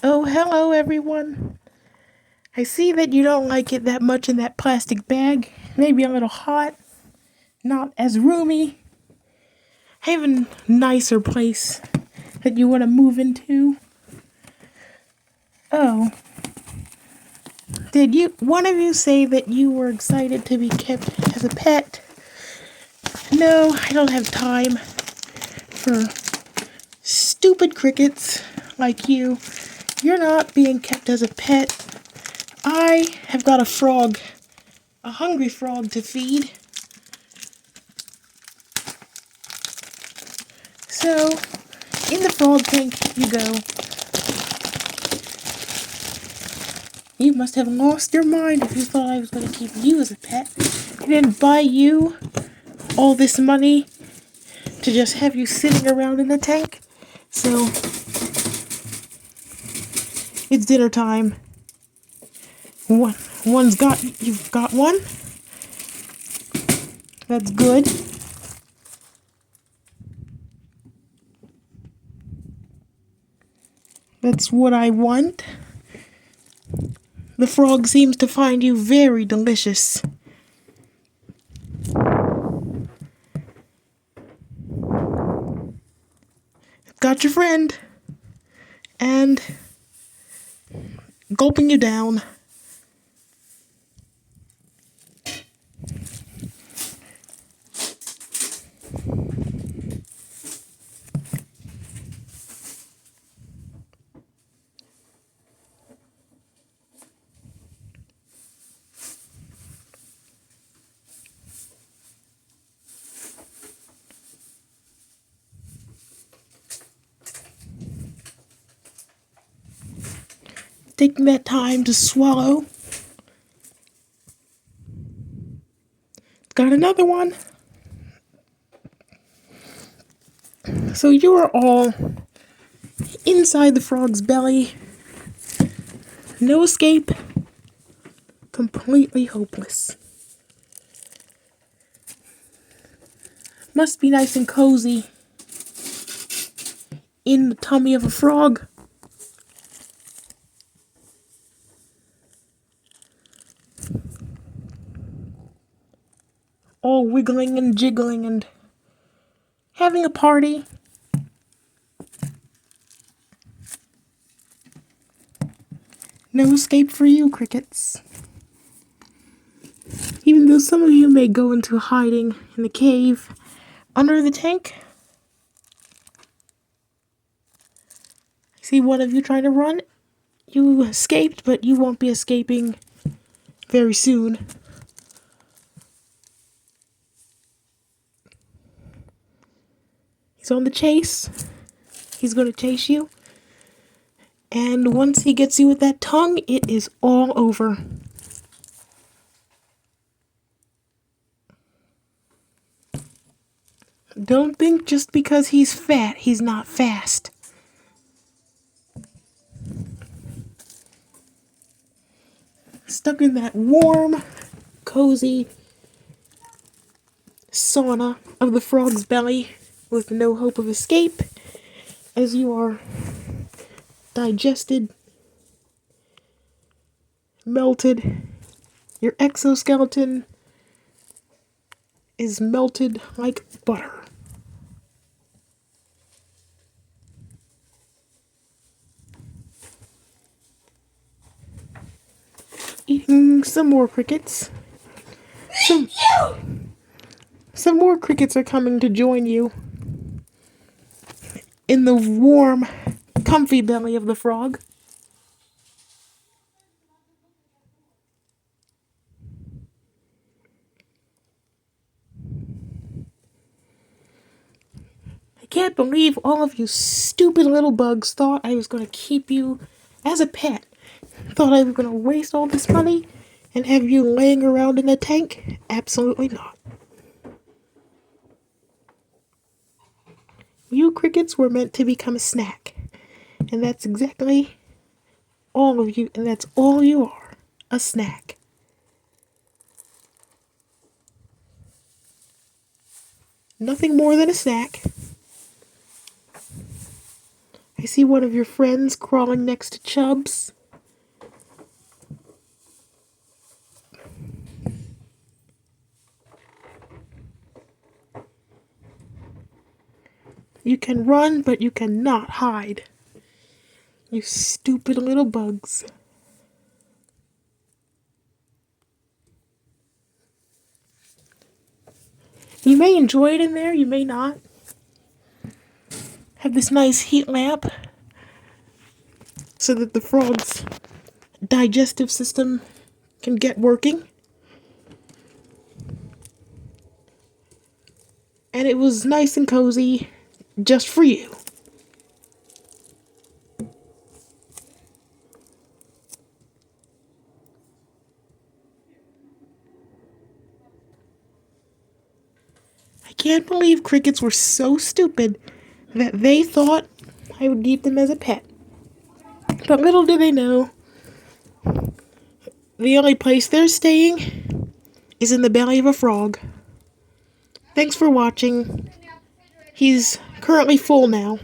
Oh, hello everyone. I see that you don't like it that much in that plastic bag. Maybe a little hot, not as roomy. I have a nicer place that you want to move into. Oh, did one of you say that you were excited to be kept as a pet? No, I don't have time for stupid crickets like you. You're not being kept as a pet. I have got a frog, a hungry frog to feed. So, in the frog tank you go. You must have lost your mind if you thought I was going to keep you as a pet. I didn't buy you all this money to just have you sitting around in the tank. So, it's dinner time. You've got one. That's good. That's what I want. The frog seems to find you very delicious. Got your friend. And gulping you down. Taking that time to swallow. Got another one. So you are all inside the frog's belly. No escape. Completely hopeless. Must be nice and cozy in the tummy of a frog. All wiggling and jiggling and having a party. No escape for you, crickets. Even though some of you may go into hiding in the cave under the tank. I see one of you trying to run. You escaped, but you won't be escaping very soon. He's on the chase. He's going to chase you. And once he gets you with that tongue, it is all over. Don't think just because he's fat, he's not fast. Stuck in that warm, cozy sauna of the frog's belly with no hope of escape as you are digested, melted. Your exoskeleton is melted like butter. Eating some more crickets. Some more crickets are coming to join you in the warm, comfy belly of the frog. I can't believe all of you stupid little bugs thought I was going to keep you as a pet. Thought I was going to waste all this money and have you laying around in a tank? Absolutely not. You crickets were meant to become a snack. And that's exactly all of you, and that's all you are. A snack. Nothing more than a snack. I see one of your friends crawling next to Chubbs. You can run, but you cannot hide. You stupid little bugs. You may enjoy it in there, you may not. Have this nice heat lamp so that the frog's digestive system can get working. And it was nice and cozy just for you. I can't believe crickets were so stupid that they thought I would keep them as a pet. But little do they know, the only place they're staying is in the belly of a frog. Thanks for watching. He's currently full now.